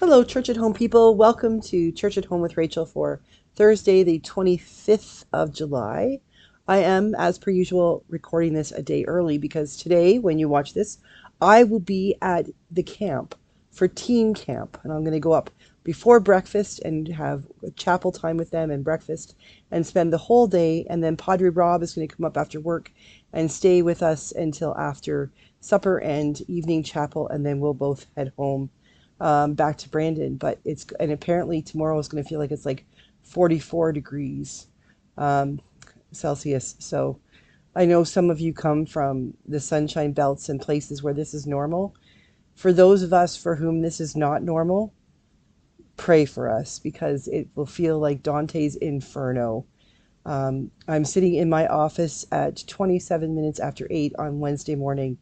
Hello, Church at Home people. Welcome to Church at Home with Rachel for Thursday, the 25th of July. I am, as per usual, recording this a day early because today, when you watch this, I will be at the camp for teen camp. And I'm going to go up before breakfast and have a chapel time with them and breakfast and spend the whole day. And then Padre Rob is going to come up after work and stay with us until after supper and evening chapel. And then we'll both head home back to Brandon, but and apparently tomorrow is going to feel like it's like 44 degrees um, Celsius. So I know some of you come from the sunshine belts and places where this is normal. For those of us for whom this is not normal, pray for us because it will feel like Dante's Inferno. I'm sitting in my office at 27 minutes after 8 on Wednesday morning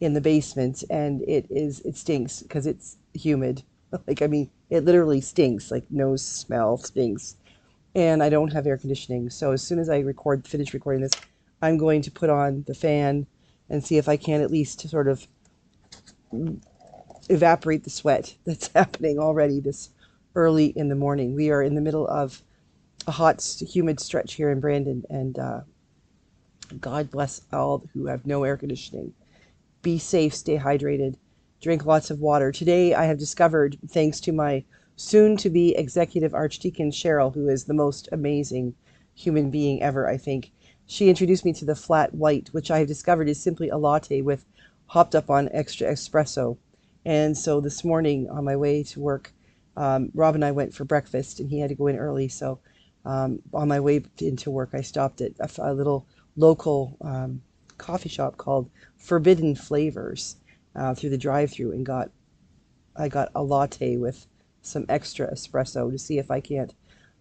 in the basement, and it stinks because it's humid. Like, I mean, it literally stinks, like nose smell stinks. And I don't have air conditioning. So as soon as I finish recording this, I'm going to put on the fan and see if I can at least sort of evaporate the sweat that's happening already this early in the morning. We are in the middle of a hot, humid stretch here in Brandon, and God bless all who have no air conditioning. Be safe, stay hydrated, drink lots of water. Today I have discovered, thanks to my soon-to-be executive Archdeacon Cheryl, who is the most amazing human being ever, I think. She introduced me to the flat white, which I have discovered is simply a latte with hopped up on extra espresso. And so this morning on my way to work, Rob and I went for breakfast, and he had to go in early. So on my way into work, I stopped at a little local coffee shop called Forbidden Flavors through the drive-through, and I got a latte with some extra espresso to see if I can't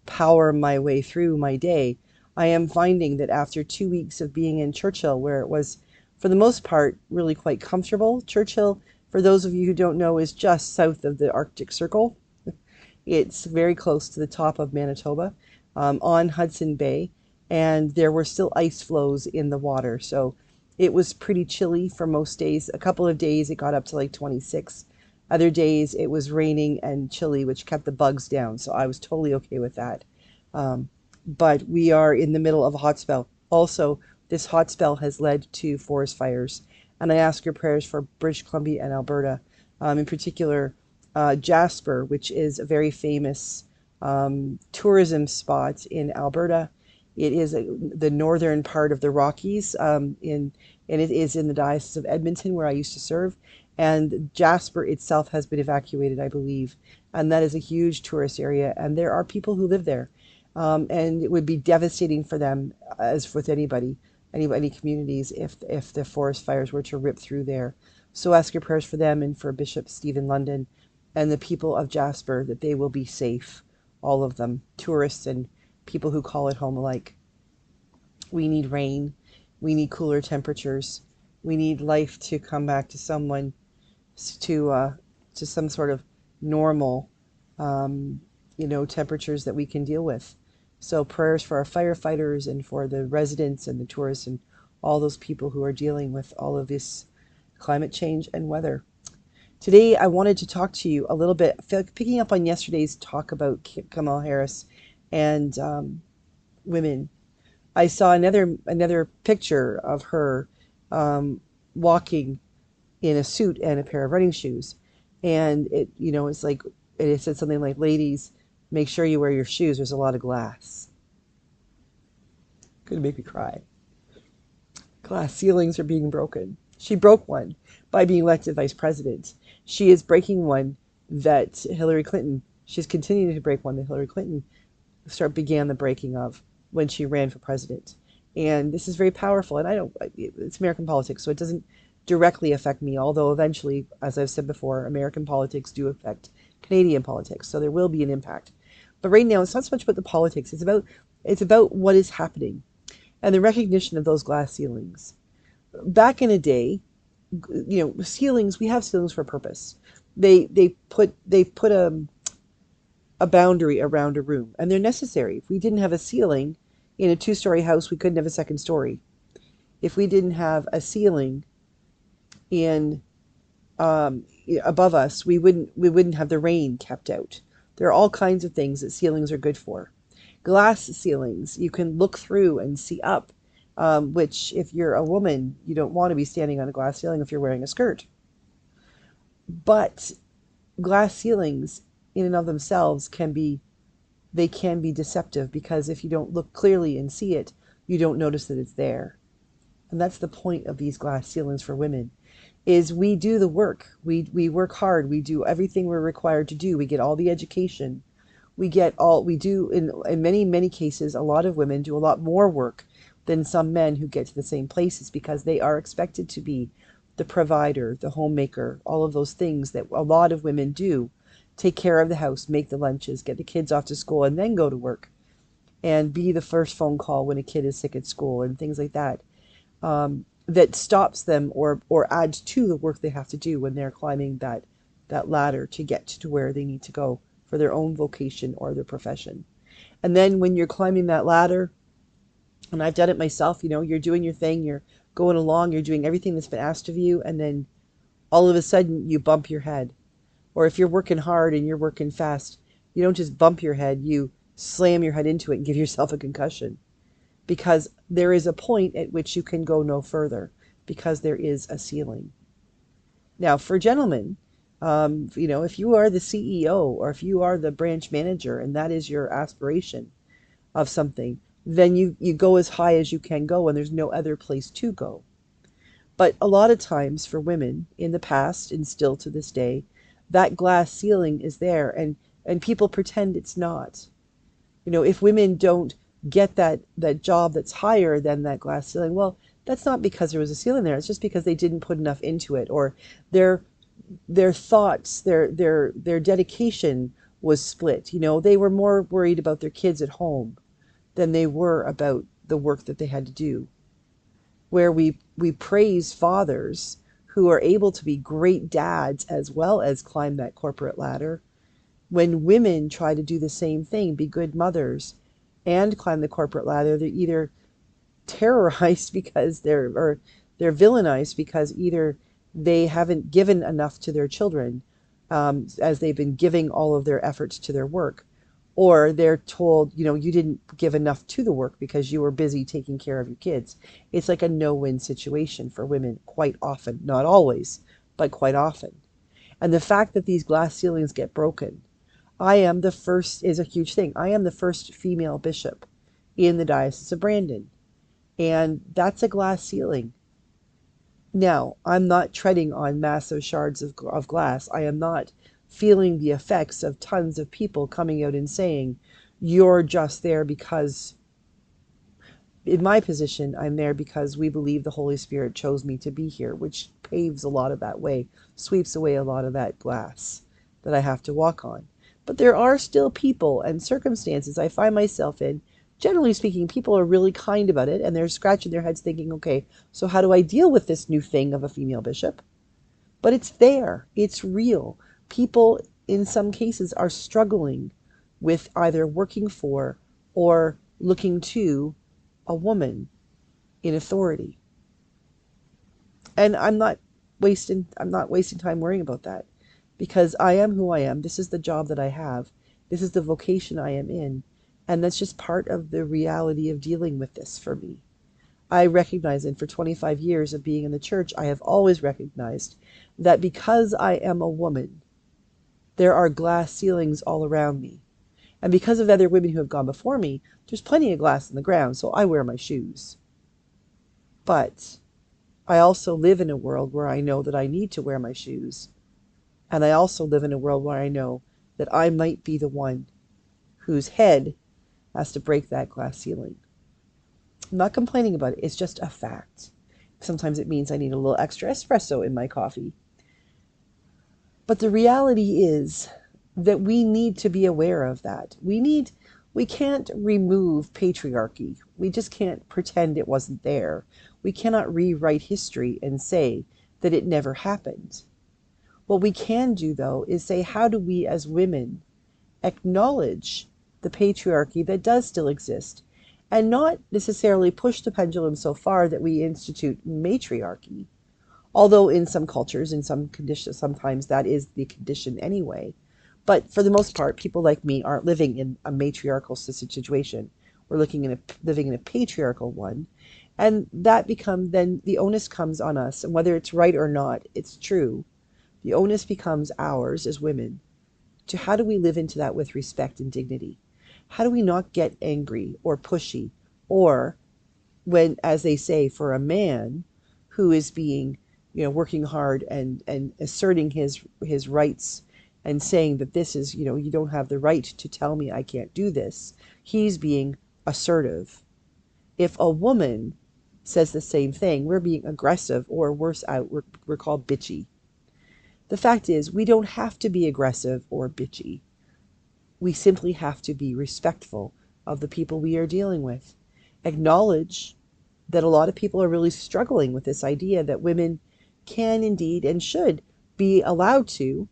power my way through my day. I am finding that after 2 weeks of being in Churchill, where it was for the most part really quite comfortable. Churchill, for those of you who don't know, is just south of the Arctic Circle. It's very close to the top of Manitoba, on Hudson Bay, and there were still ice floes in the water. So it was pretty chilly for most days. A couple of days it got up to like 26. Other days it was raining and chilly, which kept the bugs down. So I was totally okay with that. But we are in the middle of a hot spell. Also, this hot spell has led to forest fires. And I ask your prayers for British Columbia and Alberta, in particular Jasper, which is a very famous tourism spot in Alberta. It is the northern part of the Rockies, and it is in the Diocese of Edmonton, where I used to serve. And Jasper itself has been evacuated, I believe, and that is a huge tourist area. And there are people who live there, and it would be devastating for them, as with any communities, if the forest fires were to rip through there. So ask your prayers for them and for Bishop Stephen London and the people of Jasper, that they will be safe, all of them, tourists and people who call it home alike. We need rain. We need cooler temperatures. We need life to come back to to uh, to some sort of normal, temperatures that we can deal with. So prayers for our firefighters and for the residents and the tourists and all those people who are dealing with all of this climate change and weather. Today, I wanted to talk to you a little bit, picking up on yesterday's talk about Kamala Harris and women. I saw another picture of her walking in a suit and a pair of running shoes, and it's like it said something like, "Ladies, make sure you wear your shoes. There's a lot of glass." Gonna make me cry. Glass ceilings are being broken. She broke one by being elected vice president. She is breaking one that Hillary Clinton, she's continuing to break one that Hillary Clinton began the breaking of when she ran for president. And this is very powerful. And it's American politics, so it doesn't directly affect me, although eventually, as I've said before, American politics do affect Canadian politics. So there will be an impact. But right now, it's not so much about the politics. It's about what is happening and the recognition of those glass ceilings. Back in a day, ceilings, we have ceilings for a purpose. They put a boundary around a room, and they're necessary. If we didn't have a ceiling in a two-story house, we couldn't have a second story. If we didn't have a ceiling in above us, we wouldn't have the rain kept out. There are all kinds of things that ceilings are good for. Glass ceilings, you can look through and see up, which if you're a woman, you don't want to be standing on a glass ceiling if you're wearing a skirt. But glass ceilings in and of themselves can be deceptive, because if you don't look clearly and see it, you don't notice that it's there. And that's the point of these glass ceilings for women, is we do the work. We work hard. We do everything we're required to do. We get all the education. We do in many cases, a lot of women do a lot more work than some men who get to the same places, because they are expected to be the provider, the homemaker, all of those things that a lot of women do. Take care of the house, make the lunches, get the kids off to school, and then go to work and be the first phone call when a kid is sick at school and things like that. That stops them or adds to the work they have to do when they're climbing that ladder to get to where they need to go for their own vocation or their profession. And then when you're climbing that ladder, and I've done it myself, you're doing your thing, you're going along, you're doing everything that's been asked of you, and then all of a sudden you bump your head. Or if you're working hard and you're working fast, you don't just bump your head, you slam your head into it and give yourself a concussion. Because there is a point at which you can go no further, because there is a ceiling. Now, for gentlemen, if you are the CEO or if you are the branch manager and that is your aspiration of something, then you go as high as you can go and there's no other place to go. But a lot of times for women in the past and still to this day, that glass ceiling is there, and people pretend it's not. If women don't get that job that's higher than that glass ceiling, well, that's not because there was a ceiling there. It's just because they didn't put enough into it, or their thoughts, their dedication was split. They were more worried about their kids at home than they were about the work that they had to do. Where we praise fathers who are able to be great dads as well as climb that corporate ladder, when women try to do the same thing, be good mothers and climb the corporate ladder, they're either terrorized because they're villainized because either they haven't given enough to their children, as they've been giving all of their efforts to their work, or they're told, you didn't give enough to the work because you were busy taking care of your kids. It's like a no-win situation for women quite often, not always, but quite often. And the fact that these glass ceilings get broken, I am the first, is a huge thing. I am the first female bishop in the Diocese of Brandon. And that's a glass ceiling. Now, I'm not treading on massive shards of glass. I am not feeling the effects of tons of people coming out and saying, you're just there because, in my position, I'm there because we believe the Holy Spirit chose me to be here, which paves a lot of that way, sweeps away a lot of that glass that I have to walk on. But there are still people and circumstances I find myself in. Generally speaking, people are really kind about it, and they're scratching their heads thinking, okay, so how do I deal with this new thing of a female bishop? But it's there. It's real. People, in some cases, are struggling with either working for or looking to a woman in authority. And I'm not wasting time worrying about that, because I am who I am. This is the job that I have. This is the vocation I am in. And that's just part of the reality of dealing with this for me. I recognize, and for 25 years of being in the church, I have always recognized that because I am a woman, there are glass ceilings all around me. And because of other women who have gone before me, there's plenty of glass in the ground, so I wear my shoes. But I also live in a world where I know that I need to wear my shoes. And I also live in a world where I know that I might be the one whose head has to break that glass ceiling. I'm not complaining about it. It's just a fact. Sometimes it means I need a little extra espresso in my coffee. But the reality is that we need to be aware of that. We can't remove patriarchy. We just can't pretend it wasn't there. We cannot rewrite history and say that it never happened. What we can do, though, is say, how do we as women acknowledge the patriarchy that does still exist, and not necessarily push the pendulum so far that we institute matriarchy, Although in some cultures, in some conditions, sometimes that is the condition anyway. But for the most part, people like me aren't living in a matriarchal situation. We're living in a patriarchal one. And that become then the onus comes on us. And whether it's right or not, it's true. The onus becomes ours as women to how do we live into that with respect and dignity? How do we not get angry or pushy or when, as they say, for a man who is being, working hard and asserting his rights and saying that this is, you don't have the right to tell me I can't do this, he's being assertive. If a woman says the same thing, we're being aggressive, or worse out, we're called bitchy. The fact is, we don't have to be aggressive or bitchy. We simply have to be respectful of the people we are dealing with. Acknowledge that a lot of people are really struggling with this idea that women can indeed and should be allowed to,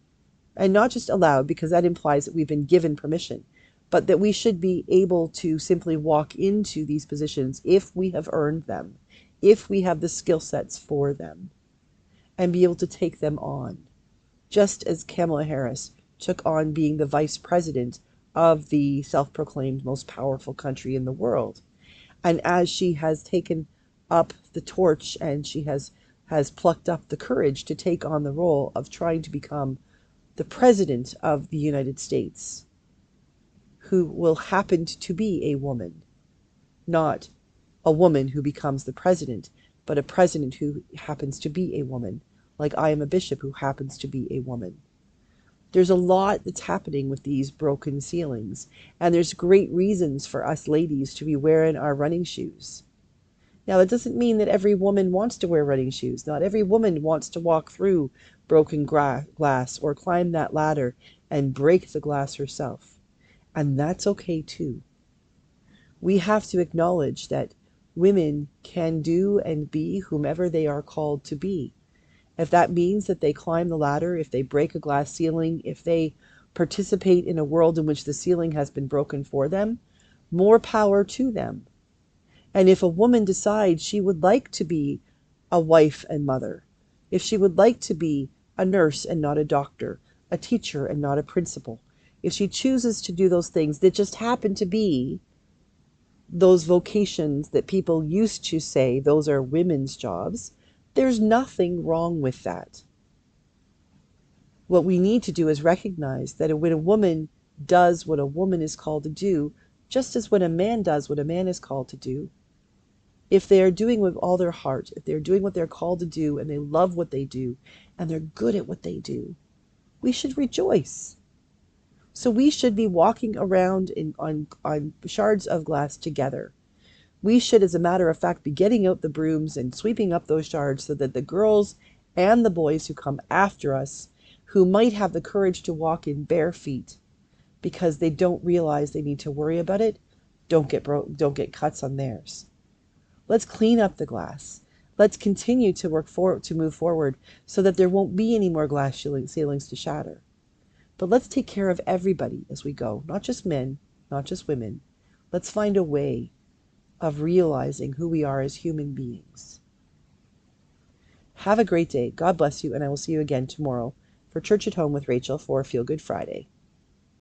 and not just allowed because that implies that we've been given permission, but that we should be able to simply walk into these positions if we have earned them, if we have the skill sets for them, and be able to take them on. Just as Kamala Harris took on being the vice president of the self-proclaimed most powerful country in the world. And as she has taken up the torch and she has plucked up the courage to take on the role of trying to become the president of the United States, who will happen to be a woman, not a woman who becomes the president, but a president who happens to be a woman, like I am a bishop who happens to be a woman. There's a lot that's happening with these broken ceilings, and there's great reasons for us ladies to be wearing our running shoes. Now, that doesn't mean that every woman wants to wear running shoes. Not every woman wants to walk through broken glass or climb that ladder and break the glass herself. And that's okay too. We have to acknowledge that women can do and be whomever they are called to be. If that means that they climb the ladder, if they break a glass ceiling, if they participate in a world in which the ceiling has been broken for them, more power to them. And if a woman decides she would like to be a wife and mother, if she would like to be a nurse and not a doctor, a teacher and not a principal, if she chooses to do those things that just happen to be those vocations that people used to say those are women's jobs, there's nothing wrong with that. What we need to do is recognize that when a woman does what a woman is called to do, just as when a man does what a man is called to do, if they are doing with all their heart, if they're doing what they're called to do and they love what they do and they're good at what they do, we should rejoice. So we should be walking around on shards of glass together. We should, as a matter of fact, be getting out the brooms and sweeping up those shards so that the girls and the boys who come after us, who might have the courage to walk in bare feet because they don't realize they need to worry about it, don't get cuts on theirs. Let's clean up the glass. Let's continue to move forward so that there won't be any more glass ceilings to shatter. But let's take care of everybody as we go, not just men, not just women. Let's find a way of realizing who we are as human beings. Have a great day. God bless you, and I will see you again tomorrow for Church at Home with Rachel for Feel Good Friday.